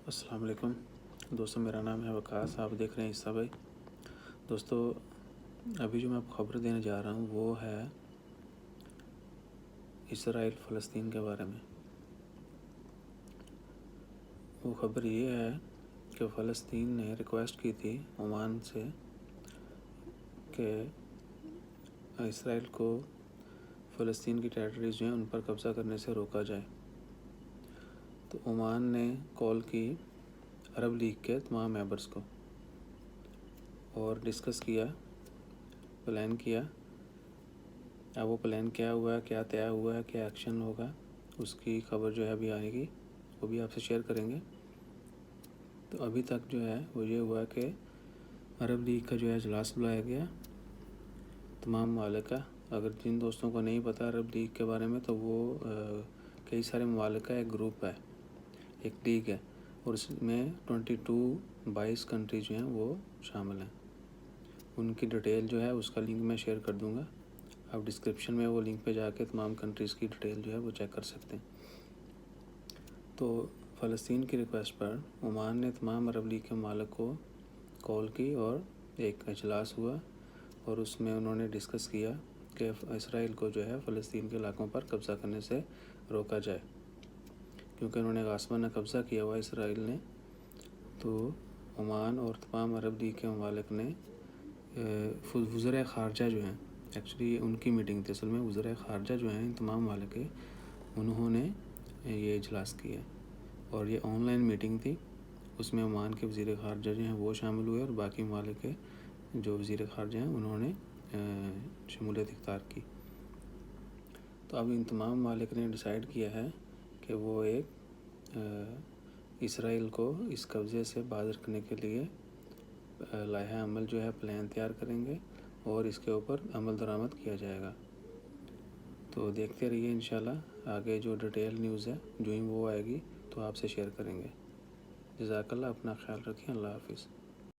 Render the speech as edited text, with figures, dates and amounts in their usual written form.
السلام علیکم دوستوں، میرا نام ہے وقاص، آپ دیکھ رہے ہیں حصہ بھائی۔ دوستوں، ابھی جو میں آپ کو خبر دینے جا رہا ہوں وہ ہے اسرائیل فلسطین کے بارے میں۔ وہ خبر یہ ہے کہ فلسطین نے ریکویسٹ کی تھی عمان سے کہ اسرائیل کو فلسطین کی ٹیریٹریز جو ہیں ان پر قبضہ کرنے سے روکا جائے۔ تو عمان نے کال کی عرب لیگ کے تمام ممبرز کو اور ڈسکس کیا، پلان کیا۔ اب وہ پلان کیا ہوا ہے، کیا طے ہوا ہے، کیا ایکشن ہوگا، اس کی خبر جو ہے ابھی آئے گی، وہ بھی آپ سے شیئر کریں گے۔ تو ابھی تک جو ہے وہ یہ ہوا کہ عرب لیگ کا جو ہے اجلاس بلایا گیا تمام ممالک کا۔ اگر جن دوستوں کو نہیں پتہ عرب لیگ کے بارے میں، تو وہ کئی سارے ممالک کا ایک گروپ ہے، ایک لیگ ہے، اور اس میں 22 کنٹری جو ہیں وہ شامل ہیں۔ ان کی ڈیٹیل جو ہے اس کا لنک میں شیئر کر دوں گا، آپ ڈسکرپشن میں وہ لنک پہ جا کے تمام کنٹریز کی ڈیٹیل جو ہے وہ چیک کر سکتے ہیں۔ تو فلسطین کی ریکویسٹ پر عمان نے تمام عرب لیگ کے ممالک کو کال کی اور ایک اجلاس ہوا، اور اس میں انہوں نے ڈسکس کیا کہ اسرائیل کو جو ہے فلسطین کے علاقوں پر قبضہ کرنے سے روکا جائے، کیونکہ انہوں نے غاصبانہ قبضہ کیا ہوا اسرائیل نے۔ تو عمان اور تمام عرب لیگ کے ممالک نے وزرائے خارجہ جو ہیں، ایکچولی ان کی میٹنگ تھی اصل میں، وزرائے خارجہ جو ہیں ان تمام ممالک کے، انہوں نے یہ اجلاس کیا، اور یہ آن لائن میٹنگ تھی۔ اس میں عمان کے وزیر خارجہ جو ہیں وہ شامل ہوئے، اور باقی ممالک کے جو وزیر خارجہ ہیں انہوں نے شمولیت اختیار کی۔ تو اب ان تمام ممالک نے ڈیسائیڈ کیا ہے کہ وہ ایک اسرائیل کو اس قبضے سے باز رکھنے کے لیے لائحہ عمل جو ہے پلان تیار کریں گے، اور اس کے اوپر عمل درآمد کیا جائے گا۔ تو دیکھتے رہیے، انشاءاللہ آگے جو ڈیٹیل نیوز ہے جو ہی وہ آئے گی تو آپ سے شیئر کریں گے۔ جزاک اللہ، اپنا خیال رکھیں، اللہ حافظ۔